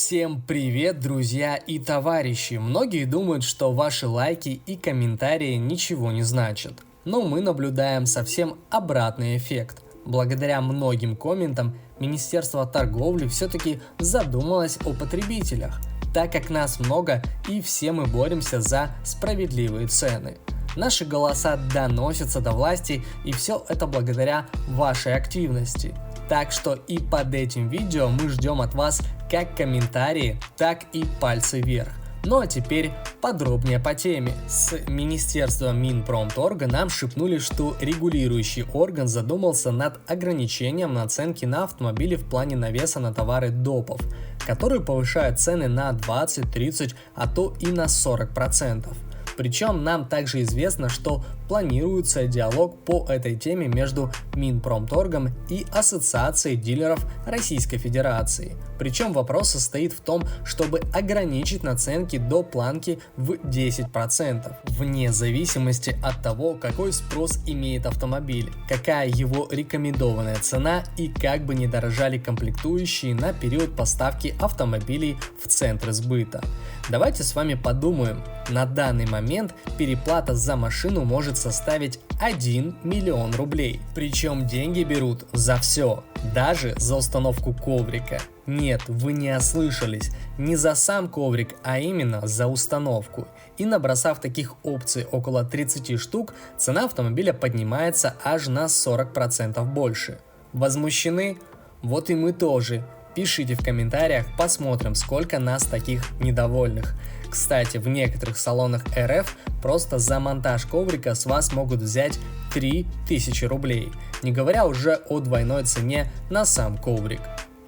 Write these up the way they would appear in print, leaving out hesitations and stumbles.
Всем привет, друзья и товарищи! Многие думают, что ваши лайки и комментарии ничего не значат. Но мы наблюдаем совсем обратный эффект. Благодаря многим комментам Министерство торговли все-таки задумалось о потребителях, так как нас много и все мы боремся за справедливые цены. Наши голоса доносятся до власти, и все это благодаря вашей активности. Так что и под этим видео мы ждем от вас как комментарии, так и пальцы вверх. Ну а теперь подробнее по теме. С Министерства Минпромторга нам шепнули, что регулирующий орган задумался над ограничением наценки на автомобили в плане навеса на товары допов, которые повышают цены на 20, 30, а то и на 40%. Причем нам также известно, что планируется диалог по этой теме между Минпромторгом и Ассоциацией дилеров Российской Федерации. Причем вопрос состоит в том, чтобы ограничить наценки до планки в 10%, вне зависимости от того, какой спрос имеет автомобиль, какая его рекомендованная цена и как бы не дорожали комплектующие на период поставки автомобилей в центры сбыта. Давайте с вами подумаем. На данный момент переплата за машину может составить 1 миллион рублей. Причем деньги берут за все, даже за установку коврика. Нет, вы не ослышались, не за сам коврик, а именно за установку. И набросав таких опций около 30 штук, цена автомобиля поднимается аж на 40% больше. Возмущены? Вот и мы тоже. Пишите в комментариях, посмотрим, сколько нас таких недовольных. Кстати, в некоторых салонах РФ просто за монтаж коврика с вас могут взять 3000 рублей, не говоря уже о двойной цене на сам коврик.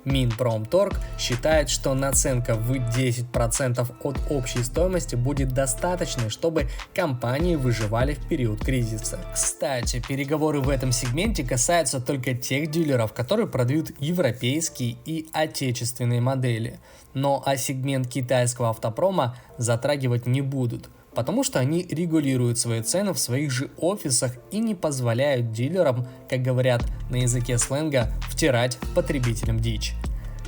Минпромторг считает, что наценка в 10% от общей стоимости будет достаточной, чтобы компании выживали в период кризиса. Кстати, переговоры в этом сегменте касаются только тех дилеров, которые продают европейские и отечественные модели. Но сегмент китайского автопрома затрагивать не будут, потому что они регулируют свои цены в своих же офисах и не позволяют дилерам, как говорят на языке сленга, втирать потребителям дичь.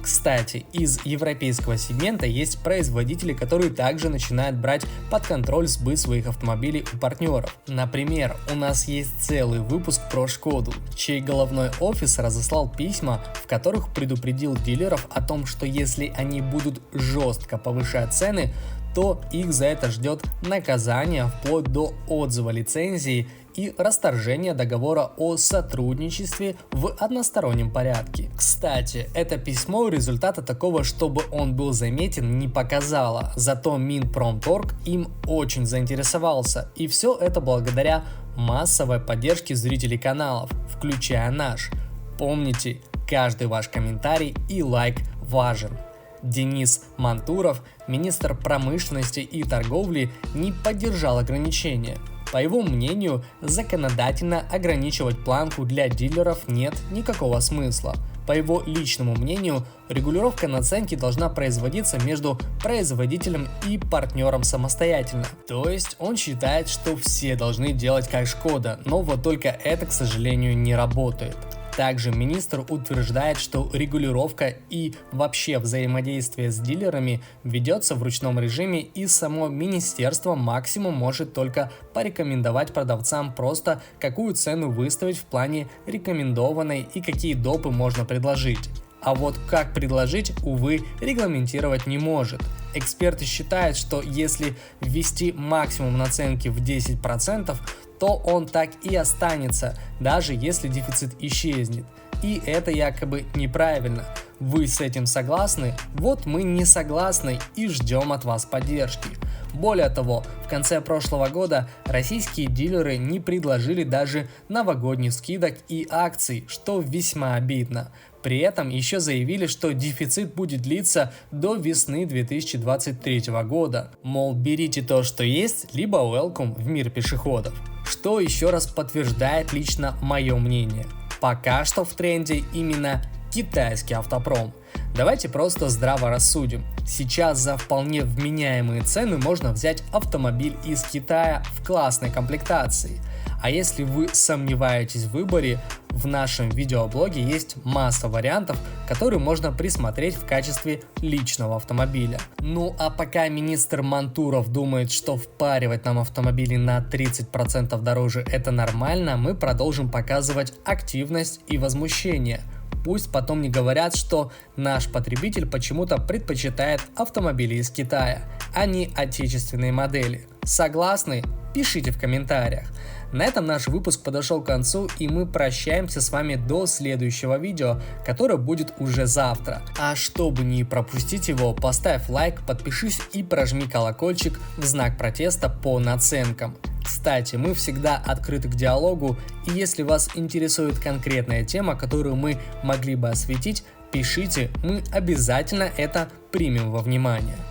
Кстати, из европейского сегмента есть производители, которые также начинают брать под контроль сбыт своих автомобилей у партнеров. Например, у нас есть целый выпуск про Шкоду, чей головной офис разослал письма, в которых предупредил дилеров о том, что если они будут жестко повышать цены, то их за это ждет наказание вплоть до отзыва лицензии и расторжения договора о сотрудничестве в одностороннем порядке. Кстати, это письмо результата такого, чтобы он был заметен, не показало, зато Минпромторг им очень заинтересовался, и все это благодаря массовой поддержке зрителей каналов, включая наш. Помните, каждый ваш комментарий и лайк важен. Денис Мантуров, министр промышленности и торговли, не поддержал ограничения. По его мнению, законодательно ограничивать планку для дилеров нет никакого смысла. По его личному мнению, регулировка наценки должна производиться между производителем и партнером самостоятельно. То есть он считает, что все должны делать как Шкода, но вот только это, к сожалению, не работает. Также министр утверждает, что регулировка и вообще взаимодействие с дилерами ведется в ручном режиме, и само министерство максимум может только порекомендовать продавцам просто какую цену выставить в плане рекомендованной и какие допы можно предложить. А вот как предложить, увы, регламентировать не может. Эксперты считают, что если ввести максимум наценки в 10%, то он так и останется, даже если дефицит исчезнет. И это якобы неправильно. Вы с этим согласны? Вот мы не согласны и ждем от вас поддержки. Более того, в конце прошлого года российские дилеры не предложили даже новогодних скидок и акций, что весьма обидно. При этом еще заявили, что дефицит будет длиться до весны 2023 года. Мол, берите то, что есть, либо welcome в мир пешеходов. Что еще раз подтверждает лично мое мнение. Пока что в тренде именно китайский автопром. Давайте просто здраво рассудим. Сейчас за вполне вменяемые цены можно взять автомобиль из Китая в классной комплектации. А если вы сомневаетесь в выборе, в нашем видеоблоге есть масса вариантов, которые можно присмотреть в качестве личного автомобиля. Ну а пока министр Мантуров думает, что впаривать нам автомобили на 30% дороже это нормально, мы продолжим показывать активность и возмущение. Пусть потом не говорят, что наш потребитель почему-то предпочитает автомобили из Китая, а не отечественные модели. Согласны? Пишите в комментариях. На этом наш выпуск подошел к концу, и мы прощаемся с вами до следующего видео, которое будет уже завтра. А чтобы не пропустить его, поставь лайк, подпишись и прожми колокольчик в знак протеста по наценкам. Кстати, мы всегда открыты к диалогу, и если вас интересует конкретная тема, которую мы могли бы осветить, пишите, мы обязательно это примем во внимание.